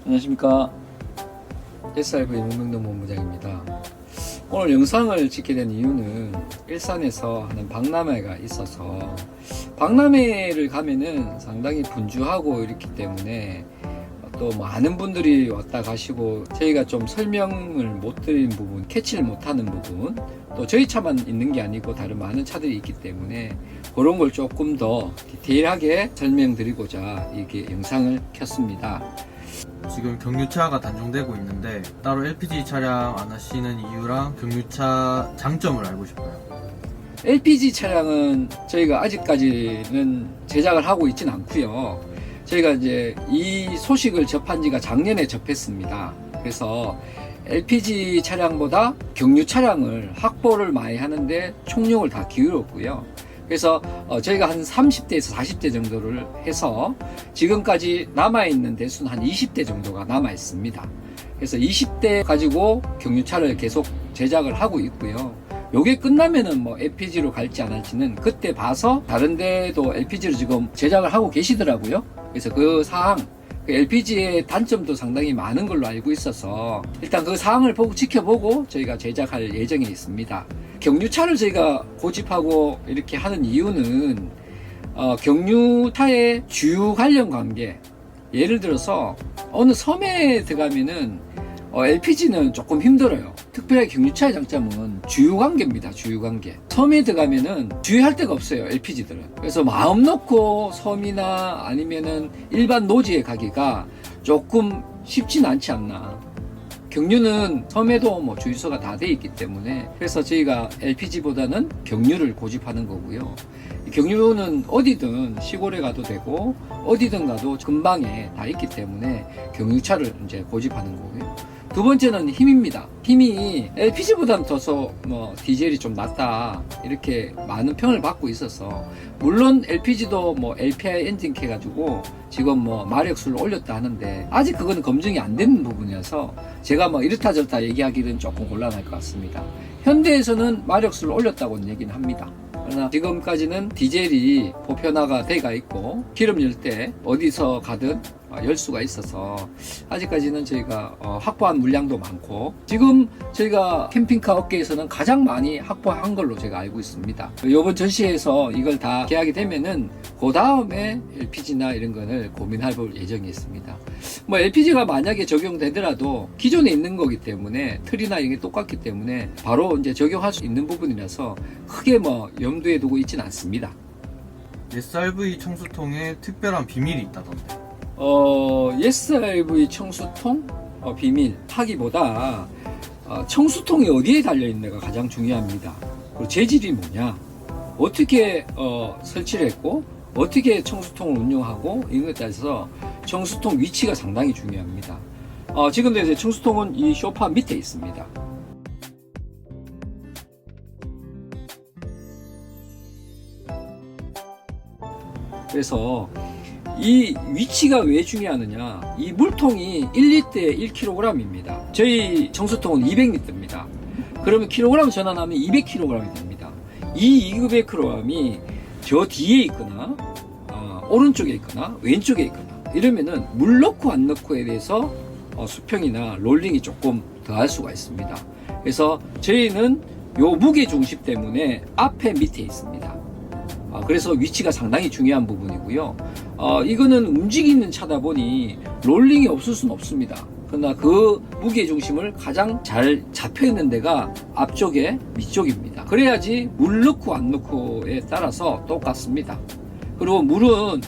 안녕하십니까. SRV 문명동 본부장입니다. 오늘 영상을 찍게 된 이유는 일산에서 하는 박람회가 있어서 박람회를 가면은 상당히 분주하고 이렇기 때문에 또 많은 분들이 왔다 가시고 저희가 좀 설명을 못 드린 부분, 캐치를 못하는 부분, 또 저희 차만 있는 게 아니고 다른 많은 차들이 있기 때문에 그런 걸 조금 더 디테일하게 설명드리고자 이렇게 영상을 켰습니다. 지금 경유차가 단종되고 있는데 따로 LPG 차량 안 하시는 이유랑 경유차 장점을 알고 싶어요. LPG 차량은 저희가 아직까지는 제작을 하고 있진 않고요. 저희가 이제 이 소식을 접한 지가 작년에 접했습니다. 그래서 LPG 차량보다 경유 차량을 확보를 많이 하는데 총력을 다 기울였고요. 그래서 저희가 한 30대에서 40대 정도를 해서 지금까지 남아있는 대수는 한 20대 정도가 남아있습니다. 그래서 20대 가지고 경유차를 계속 제작을 하고 있고요. 요게 끝나면은 뭐 LPG로 갈지 안 할지는 그때 봐서 다른 데도 LPG로 지금 제작을 하고 계시더라고요. 그래서 그 사항, 그 LPG의 단점도 상당히 많은 걸로 알고 있어서 일단 그 사항을 보고 지켜보고 저희가 제작할 예정에 있습니다. 경유차를 저희가 고집하고 이렇게 하는 이유는 경유차의 주유 관련 관계, 예를 들어서 어느 섬에 들어가면은 LPG는 조금 힘들어요. 특별히 경유차의 장점은 주유 관계입니다. 주유 관계. 섬에 들어가면은 주유할 데가 없어요. LPG들은. 그래서 마음 놓고 섬이나 아니면은 일반 노지에 가기가 조금 쉽진 않지 않나. 경유는 섬에도 뭐 주유소가 다 돼 있기 때문에 그래서 저희가 LPG보다는 경유를 고집하는 거고요. 경유는 어디든 시골에 가도 되고 어디든 가도 근방에 다 있기 때문에 경유차를 이제 고집하는 거고요. 두 번째는 힘입니다. 힘이 LPG보다는 더서 뭐 디젤이 좀 낫다 이렇게 많은 평을 받고 있어서 물론 LPG도 뭐 LPI 엔진 해가지고 지금 뭐 마력수를 올렸다 하는데 아직 그거는 검증이 안 되는 부분이어서 제가 뭐 이렇다 저렇다 얘기하기는 조금 곤란할 것 같습니다. 현대에서는 마력수를 올렸다고는 얘기는 합니다. 그러나 지금까지는 디젤이 보편화가 돼가 있고 기름 열 때 어디서 가든 열 수가 있어서 아직까지는 저희가 확보한 물량도 많고 지금 저희가 캠핑카 업계에서는 가장 많이 확보한 걸로 제가 알고 있습니다. 이번 전시회에서 이걸 다 계약이 되면은 그 다음에 LPG나 이런 거를 고민할 예정이 있습니다. 뭐 LPG가 만약에 적용되더라도 기존에 있는 거기 때문에 틀이나 이게 똑같기 때문에 바로 이제 적용할 수 있는 부분이라서 크게 뭐 염두에 두고 있지는 않습니다. SRV 청수통에 특별한 비밀이 있다던데. SRV 청수통 비밀 하기보다 청수통이 어디에 달려있는가 가장 중요합니다. 그리고 재질이 뭐냐, 어떻게 설치를 했고 어떻게 청수통을 운영하고 이런 것에 따라서 청수통 위치가 상당히 중요합니다. 지금도 이제 청수통은 이 소파 밑에 있습니다. 그래서 이 위치가 왜 중요하느냐, 이 물통이 1리터에 1kg입니다. 저희 청수통은 200리터입니다. 그러면 킬로그램 전환하면 200kg이 됩니다. 이 200kg이 저 뒤에 있거나 오른쪽에 있거나 왼쪽에 있거나 이러면은 물 넣고 안 넣고에 대해서 수평이나 롤링이 조금 더할 수가 있습니다. 그래서 저희는 요 무게 중심 때문에 앞에 밑에 있습니다. 그래서 위치가 상당히 중요한 부분이고요. 이거는 움직이는 차다 보니 롤링이 없을 수는 없습니다. 그러나 그 무게 중심을 가장 잘 잡혀 있는 데가 앞쪽에 밑쪽입니다. 그래야지 물 넣고 안 넣고에 따라서 똑같습니다. 그리고 물은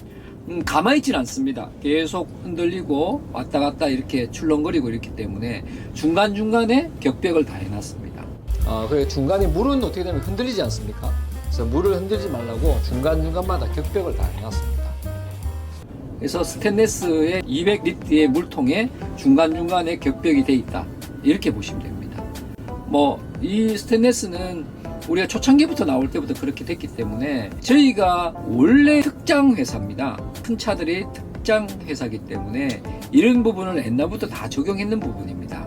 가만히 있질 않습니다. 계속 흔들리고 왔다 갔다 이렇게 출렁거리고 이렇기 때문에 중간중간에 격벽을 다 해놨습니다. 그래 중간에 물은 어떻게 되면 흔들리지 않습니까? 그래서 물을 흔들지 말라고 중간중간마다 격벽을 다 해놨습니다. 그래서 스테인리스의 200리터의 물통에 중간중간에 격벽이 돼 있다 이렇게 보시면 됩니다. 뭐 이 스테인리스는 우리가 초창기부터 나올 때부터 그렇게 됐기 때문에 저희가 원래 특장 회사입니다. 큰 차들이 특장 회사이기 때문에 이런 부분을 옛날부터 다 적용했는 부분입니다.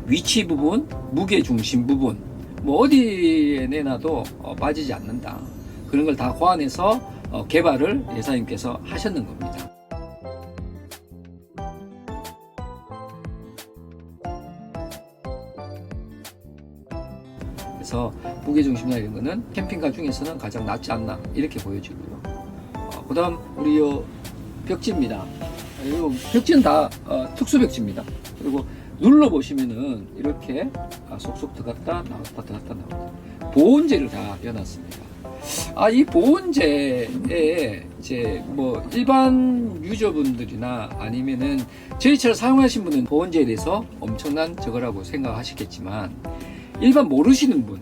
위치 부분, 무게 중심 부분, 뭐 어디에 내놔도 빠지지 않는다. 그런 걸 다 고안해서 개발을 예사님께서 하셨는 겁니다. 그래서 무게중심이나 이런 거는 캠핑카 중에서는 가장 낫지 않나 이렇게 보여지고요. 그 다음 우리 요 벽지입니다. 이 벽지는 다 특수벽지입니다. 그리고 눌러보시면은 이렇게 속속 들어갔다 나왔다 들어갔다 나왔다 보온재를 다 넣어놨습니다. 이 보온재에 이제 뭐 일반 유저분들이나 아니면은 저희처럼 사용하신 분은 보온재에 대해서 엄청난 저거라고 생각하시겠지만 일반 모르시는 분,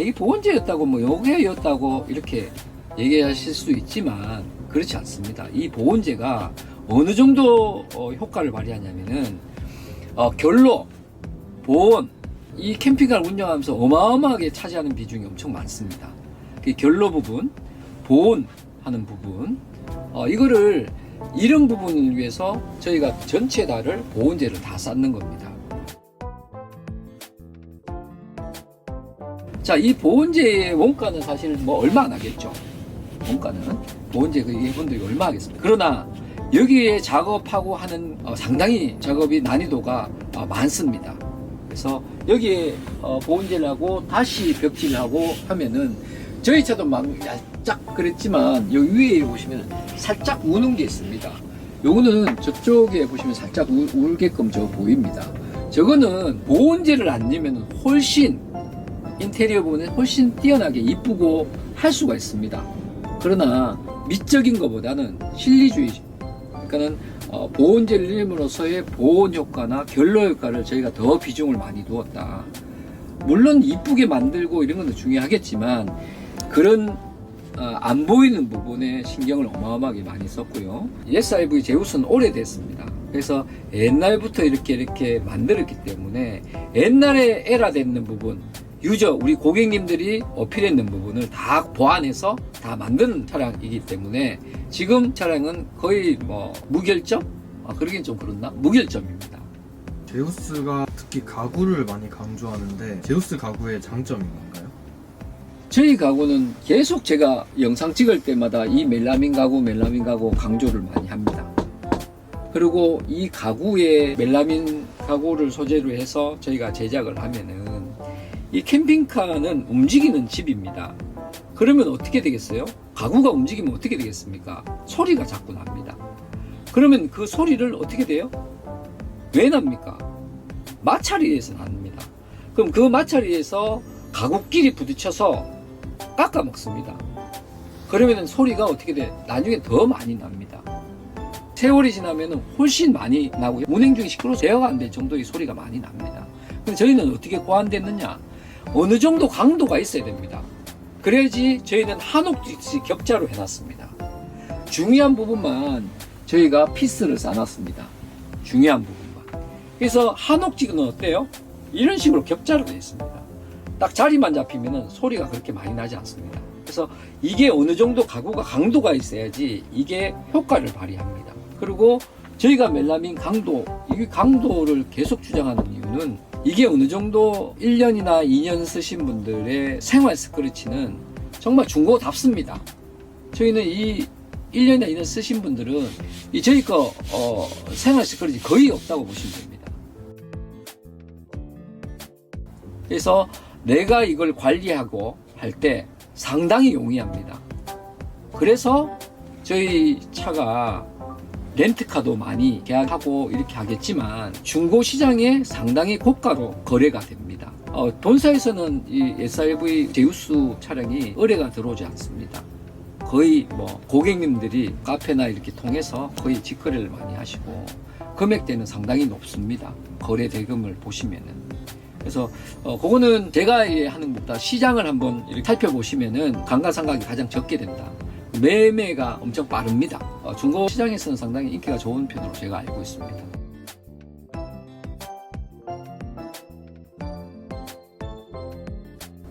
이 보온재였다고 뭐 요게였다고 이렇게 얘기하실 수 있지만 그렇지 않습니다. 이 보온재가 어느 정도 효과를 발휘하냐면은 결로, 보온, 이 캠핑카를 운영하면서 어마어마하게 차지하는 비중이 엄청 많습니다. 그 결로 부분, 보온하는 부분, 이거를 이런 부분을 위해서 저희가 전체 다를 보온재를 다 쌓는 겁니다. 자, 이 보온재의 원가는 사실 뭐 얼마 안 하겠죠. 원가는 보온재 이분들이 얼마 하겠습니까? 그러나 여기에 작업하고 하는 상당히 작업이 난이도가 많습니다. 그래서 여기에 보온재를 하고 다시 벽지를 하고 하면은 저희 차도 막 짝 그랬지만 여기 위에 보시면 살짝 우는 게 있습니다. 요거는 저쪽에 보시면 살짝 울게끔 저 보입니다. 저거는 보온재를 안 넣으면 훨씬 인테리어 부분에 훨씬 뛰어나게 이쁘고 할 수가 있습니다. 그러나 미적인 것보다는 실리주의, 그러니까는 보온재를 넣음으로써의 보온 효과나 결로 효과를 저희가 더 비중을 많이 두었다. 물론 이쁘게 만들고 이런 건 중요하겠지만 그런 안 보이는 부분에 신경을 어마어마하게 많이 썼고요. SRV 제우스는 오래됐습니다. 그래서 옛날부터 이렇게 만들었기 때문에 옛날에 에라됐는 부분, 유저 우리 고객님들이 어필했는 부분을 다 보완해서 다 만든 차량이기 때문에 지금 차량은 거의 뭐 무결점? 그러긴 좀 그렇나? 무결점입니다. 제우스가 특히 가구를 많이 강조하는데 제우스 가구의 장점이 뭔가요? 저희 가구는 계속 제가 영상 찍을 때마다 이 멜라민 가구 강조를 많이 합니다. 그리고 이 가구에 멜라민 가구를 소재로 해서 저희가 제작을 하면은 이 캠핑카는 움직이는 집입니다. 그러면 어떻게 되겠어요? 가구가 움직이면 어떻게 되겠습니까? 소리가 자꾸 납니다. 그러면 그 소리를 어떻게 돼요? 왜 납니까? 마찰이에서 납니다. 그럼 그 마찰이에서 가구끼리 부딪혀서 깎아먹습니다. 그러면 소리가 어떻게 돼? 나중에 더 많이 납니다. 세월이 지나면 훨씬 많이 나고 운행 중에 시끄러워서 제어가 안 될 정도의 소리가 많이 납니다. 그럼 저희는 어떻게 고안됐느냐? 어느 정도 강도가 있어야 됩니다. 그래야지 저희는 한 옥지씩 격자로 해놨습니다. 중요한 부분만 저희가 피스를 쌓아놨습니다. 중요한 부분만. 그래서 한 옥지는 어때요? 이런 식으로 격자로 되어 있습니다. 딱 자리만 잡히면 소리가 그렇게 많이 나지 않습니다. 그래서 이게 어느 정도 가구가 강도가 있어야지 이게 효과를 발휘합니다. 그리고 저희가 멜라민 이 강도를 계속 주장하는 이유는 이게 어느 정도 1년이나 2년 쓰신 분들의 생활 스크래치는 정말 중고답습니다. 저희는 이 1년이나 2년 쓰신 분들은 이 저희 거 생활 스크래치 거의 없다고 보시면 됩니다. 그래서 내가 이걸 관리하고 할 때 상당히 용이합니다. 그래서 저희 차가 렌트카도 많이 계약하고 이렇게 하겠지만 중고시장에 상당히 고가로 거래가 됩니다. 본사에서는 이 SRV 제우스 차량이 의뢰가 들어오지 않습니다. 거의 뭐 고객님들이 카페나 이렇게 통해서 거의 직거래를 많이 하시고 금액대는 상당히 높습니다. 거래 대금을 보시면은. 그래서 그거는 제가 하는 것보다 시장을 한번 이렇게 살펴보시면은 감가상각이 가장 적게 된다. 매매가 엄청 빠릅니다. 중고 시장에서는 상당히 인기가 좋은 편으로 제가 알고 있습니다.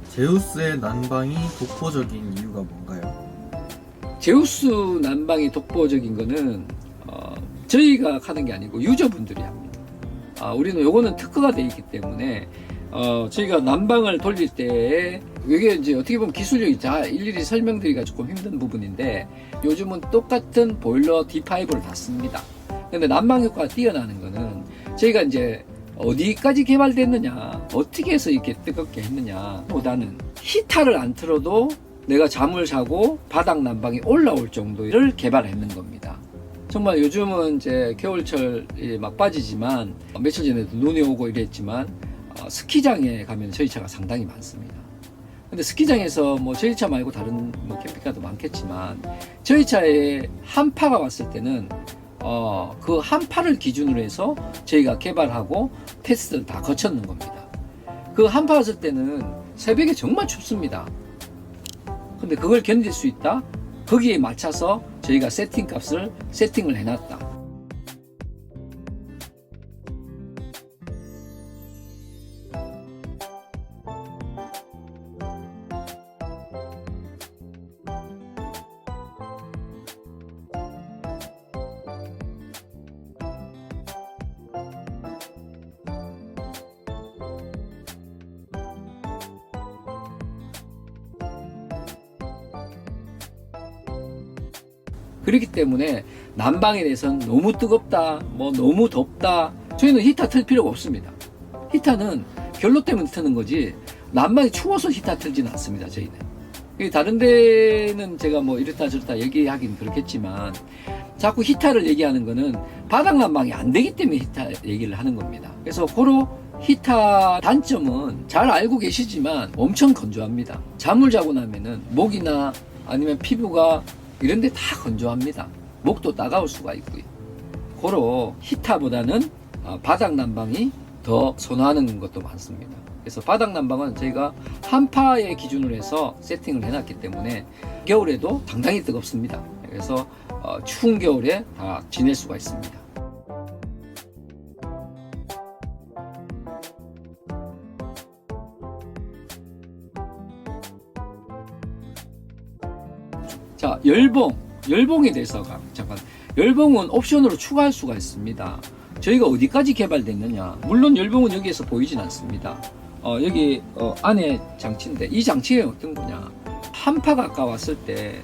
제우스의 난방이 독보적인 이유가 뭔가요? 제우스 난방이 독보적인 거는 저희가 하는 게 아니고 유저분들이 합니다. 우리는 요거는 특허가 되어 있기 때문에 저희가 난방을 돌릴 때 이게 이제 어떻게 보면 기술력이 일일이 설명드리기가 조금 힘든 부분인데 요즘은 똑같은 보일러 D5를 다 씁니다. 근데 난방 효과가 뛰어나는 거는 저희가 이제 어디까지 개발됐느냐, 어떻게 해서 이렇게 뜨겁게 했느냐 보다는 히터를 안 틀어도 내가 잠을 자고 바닥 난방이 올라올 정도를 개발했는 겁니다. 정말 요즘은 이제 겨울철이 막 빠지지만 며칠 전에도 눈이 오고 이랬지만 스키장에 가면 저희 차가 상당히 많습니다. 근데 스키장에서 뭐 저희 차 말고 다른 뭐 캠핑카도 많겠지만 저희 차에 한파가 왔을 때는 그 한파를 기준으로 해서 저희가 개발하고 테스트를 다 거쳤는 겁니다. 그 한파 왔을 때는 새벽에 정말 춥습니다. 근데 그걸 견딜 수 있다? 거기에 맞춰서 저희가 세팅을 해놨다. 그렇기 때문에 난방에 대해서는 너무 뜨겁다, 뭐 너무 덥다, 저희는 히터 틀 필요가 없습니다. 히터는 결로 때문에 트는 거지 난방이 추워서 히터 틀지는 않습니다. 저희는. 다른 데는 제가 뭐 이렇다 저렇다 얘기하긴 그렇겠지만 자꾸 히터를 얘기하는 거는 바닥 난방이 안 되기 때문에 히터 얘기를 하는 겁니다. 그래서 고로 히터 단점은 잘 알고 계시지만 엄청 건조합니다. 잠을 자고 나면은 목이나 아니면 피부가 이런 데 다 건조합니다. 목도 따가울 수가 있고요. 고로 히터보다는 바닥 난방이 더 선호하는 것도 많습니다. 그래서 바닥 난방은 저희가 한파의 기준으로 해서 세팅을 해놨기 때문에 겨울에도 상당히 뜨겁습니다. 그래서 추운 겨울에 다 지낼 수가 있습니다. 자, 열봉에 대해서 잠깐. 열봉은 옵션으로 추가할 수가 있습니다. 저희가 어디까지 개발됐느냐. 물론 열봉은 여기에서 보이진 않습니다. 여기 안에 장치인데 이 장치가 어떤 거냐. 한파가 아까 왔을 때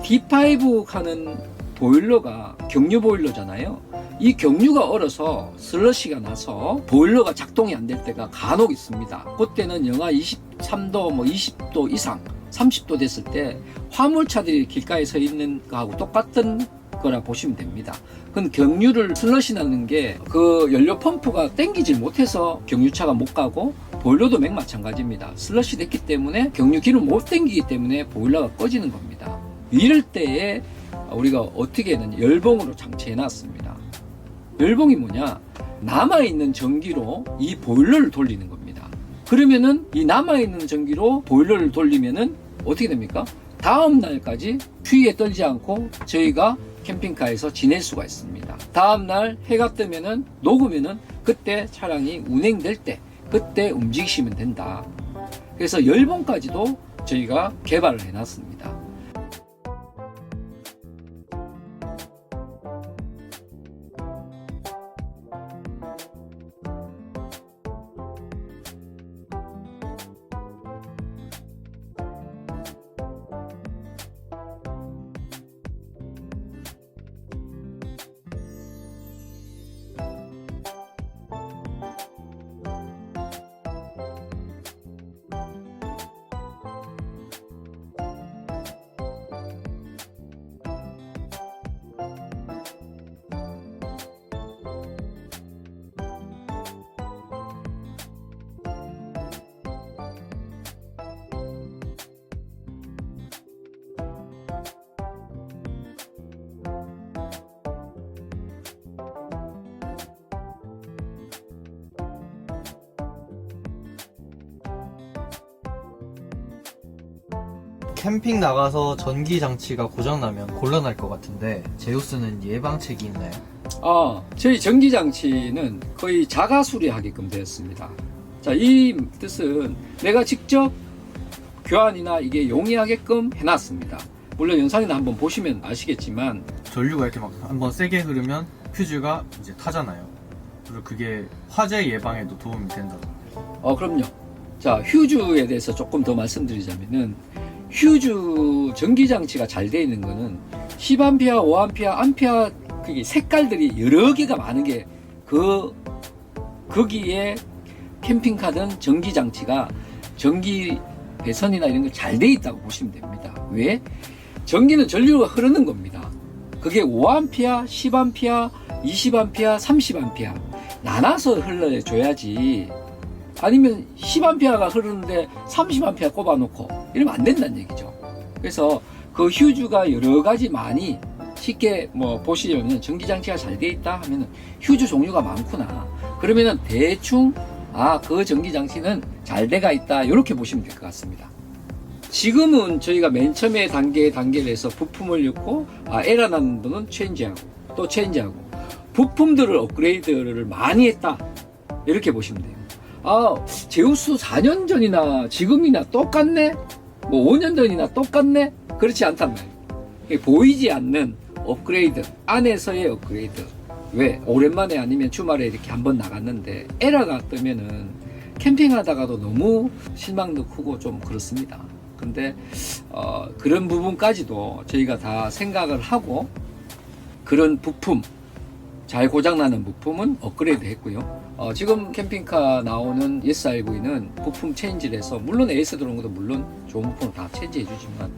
D5 하는 보일러가 경유 보일러잖아요. 이 경유가 얼어서 슬러시가 나서 보일러가 작동이 안 될 때가 간혹 있습니다. 그때는 영하 23도, 뭐 20도 이상 30도 됐을 때 화물차들이 길가에 서 있는 거하고 똑같은 거라 보시면 됩니다. 그건 경유를 슬러시 나는 게 그 연료 펌프가 땡기질 못해서 경유차가 못 가고 보일러도 맥 마찬가지입니다. 슬러시 됐기 때문에 경유 기름 못 땡기기 때문에 보일러가 꺼지는 겁니다. 이럴 때에 우리가 어떻게 했느냐, 열봉으로 장치해 놨습니다. 열봉이 뭐냐, 남아있는 전기로 이 보일러를 돌리는 겁니다. 그러면은 이 남아있는 전기로 보일러를 돌리면은 어떻게 됩니까? 다음 날까지 추위에 떨지 않고 저희가 캠핑카에서 지낼 수가 있습니다. 다음 날 해가 뜨면은 녹으면은 그때 차량이 운행될 때 그때 움직이시면 된다. 그래서 열봉까지도 저희가 개발을 해놨습니다. 캠핑 나가서 전기 장치가 고장나면 곤란할 것 같은데 제우스는 예방책이 있나요? 저희 전기장치는 거의 자가 수리하게끔 되었습니다. 자, 이 뜻은 내가 직접 교환이나 이게 용이하게끔 해놨습니다. 물론 영상이나 한번 보시면 아시겠지만 전류가 이렇게 막 한번 세게 흐르면 퓨즈가 이제 타잖아요. 그리고 그게 화재 예방에도 도움이 된다. 그럼요. 자, 휴즈에 대해서 조금 더 말씀드리자면은 휴즈 전기장치가 잘 되어 있는 거는 10A, 5A, 암페어 그게 색깔들이 여러 개가 많은 게 그 거기에 캠핑카든 전기장치가 전기 배선이나 이런 거 잘 돼 있다고 보시면 됩니다. 왜? 전기는 전류가 흐르는 겁니다. 그게 5A, 10A, 20A, 30A 나눠서 흘러줘야지. 아니면 10A가 흐르는데 30A 꼽아놓고 이러면 안 된다는 얘기죠. 그래서 그 휴즈가 여러 가지 많이 쉽게 뭐 보시려면 전기장치가 잘 돼 있다 하면은 휴즈 종류가 많구나. 그러면은 대충 그 전기장치는 잘 돼가 있다 이렇게 보시면 될 것 같습니다. 지금은 저희가 맨 처음에 단계를 해서 부품을 넣고 에러 나는 분은 체인지하고 또 체인지하고 부품들을 업그레이드를 많이 했다 이렇게 보시면 돼요. 제우스 4년 전이나 지금이나 똑같네? 뭐 5년 전이나 똑같네? 그렇지 않단 말이에요. 보이지 않는 업그레이드, 안에서의 업그레이드. 왜? 오랜만에 아니면 주말에 이렇게 한번 나갔는데 에러가 뜨면은 캠핑하다가도 너무 실망도 크고 좀 그렇습니다. 근데 그런 부분까지도 저희가 다 생각을 하고 그런 부품, 잘 고장나는 부품은 업그레이드 했고요. 지금 캠핑카 나오는 SRV는 부품 체인지를 해서 물론 AS 들어온 것도 물론 좋은 부품을 다 체인지해 주지만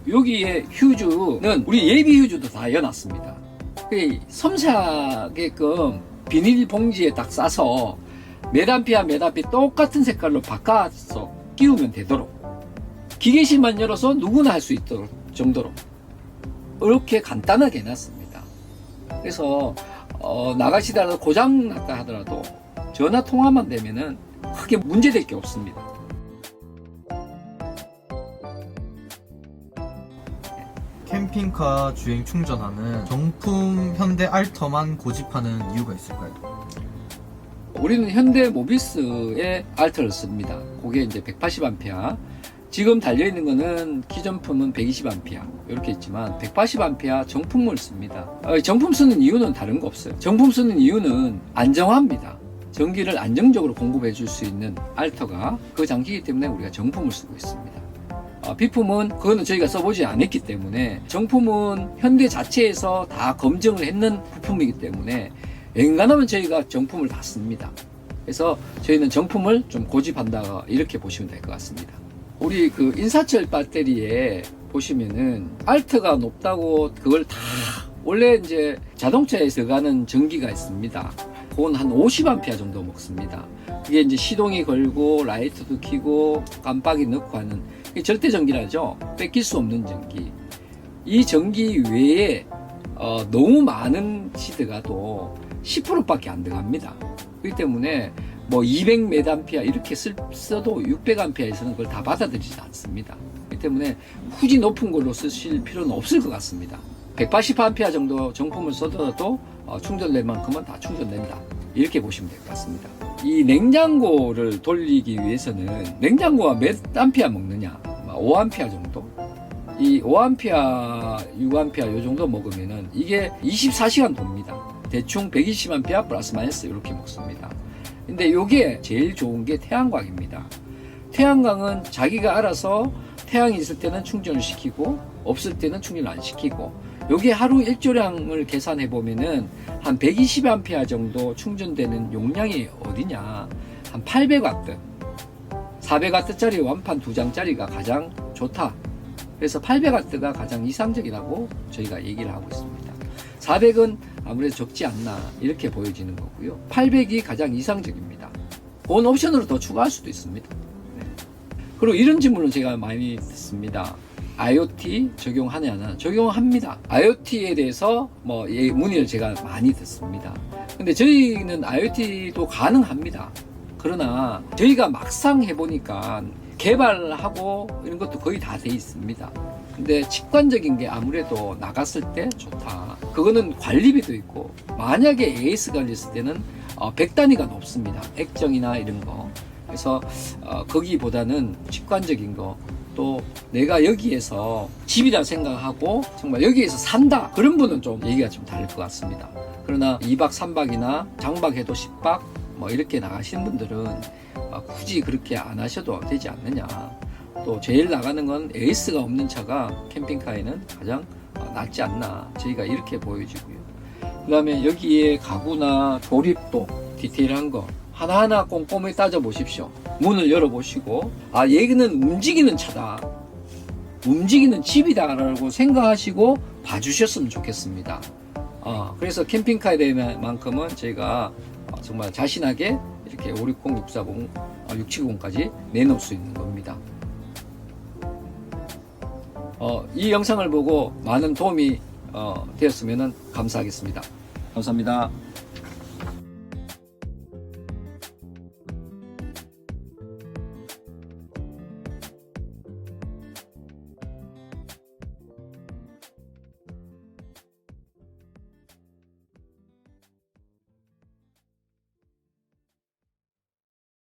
여기에 휴즈는 우리 예비 휴즈도 다 여놨습니다. 섬세하게끔 비닐 봉지에 딱 싸서 메단피와 메단피 똑같은 색깔로 바꿔서 끼우면 되도록 기계실만 열어서 누구나 할 수 있도록 정도로 이렇게 간단하게 해놨습니다. 그래서 나가시다가 고장 났다 하더라도 전화 통화만 되면은 크게 문제될 게 없습니다. 캠핑카 주행 충전하는 정품 현대 알터만 고집하는 이유가 있을까요? 우리는 현대 모비스의 알터를 씁니다. 그게 이제 180A. 지금 달려있는 거는 기존품은 120A 이렇게 있지만 180A 정품을 씁니다. 정품 쓰는 이유는 다른 거 없어요. 정품 쓰는 이유는 안정합니다. 전기를 안정적으로 공급해 줄 수 있는 알터가 그 장치이기 때문에 우리가 정품을 쓰고 있습니다. 비품은 그거는 저희가 써보지 않았기 때문에 정품은 현대 자체에서 다 검증을 했는 부품이기 때문에 웬간하면 저희가 정품을 다 씁니다. 그래서 저희는 정품을 좀 고집한다 이렇게 보시면 될 것 같습니다. 우리 그 인사철 배터리에 보시면은 알트가 높다고 그걸 다 원래 이제 자동차에 들어가는 전기가 있습니다. 그건 한 50A 정도 먹습니다. 그게 이제 시동이 걸고 라이트도 켜고 깜빡이 넣고 하는 절대 전기라죠. 뺏길 수 없는 전기. 이 전기 외에 너무 많은 시드가 또 10%밖에 안 들어갑니다. 그렇기 때문에 뭐 200mA 이렇게 써도 600A에서는 그걸 다 받아들이지 않습니다. 그렇기 때문에 굳이 높은 걸로 쓰실 필요는 없을 것 같습니다. 180A 정도 정품을 써도 충전될 만큼은 다 충전된다. 이렇게 보시면 될 것 같습니다. 이 냉장고를 돌리기 위해서는 냉장고가 몇 암페어 먹느냐? 5A 정도? 이 5A, 6A 이 정도 먹으면은 이게 24시간 돕니다. 대충 120A 플러스 마이너스 이렇게 먹습니다. 근데 요게 제일 좋은 게 태양광입니다. 태양광은 자기가 알아서 태양이 있을 때는 충전을 시키고 없을 때는 충전을 안 시키고 요게 하루 일조량을 계산해 보면은 한 120A 정도 충전되는 용량이 어디냐? 한 800W. 400W짜리 완판 2장짜리가 가장 좋다. 그래서 800W가 가장 이상적이라고 저희가 얘기를 하고 있습니다. 400은 아무래도 적지 않나 이렇게 보여지는 거고요. 800이 가장 이상적입니다. 본 옵션으로 더 추가할 수도 있습니다. 네. 그리고 이런 질문을 제가 많이 듣습니다. IoT 적용하냐는 적용합니다. IoT에 대해서 문의를 제가 많이 듣습니다. 근데 저희는 IoT도 가능합니다. 그러나 저희가 막상 해보니까 개발하고 이런 것도 거의 다 돼 있습니다. 근데 직관적인 게 아무래도 나갔을 때 좋다. 그거는 관리비도 있고 만약에 AS 걸렸을 때는 100단위가 높습니다. 액정이나 이런 거. 그래서 거기보다는 직관적인 거, 또 내가 여기에서 집이라 생각하고 정말 여기에서 산다, 그런 분은 좀 얘기가 좀 다를 것 같습니다. 그러나 2박 3박이나 장박해도 10박 이렇게 나가시는 분들은 굳이 그렇게 안 하셔도 되지 않느냐. 또 제일 나가는 건 AS가 없는 차가 캠핑카에는 가장 낫지 않나, 저희가 이렇게 보여지고요. 그 다음에 여기에 가구나 조립도 디테일한 거 하나하나 꼼꼼히 따져보십시오. 문을 열어보시고, 아, 얘는 움직이는 차다. 움직이는 집이다라고 생각하시고 봐주셨으면 좋겠습니다. 그래서 캠핑카에 대한 만큼은 제가 정말 자신하게 이렇게 560, 640, 670까지 내놓을 수 있는 겁니다. 이 영상을 보고 많은 도움이 되었으면 감사하겠습니다. 감사합니다.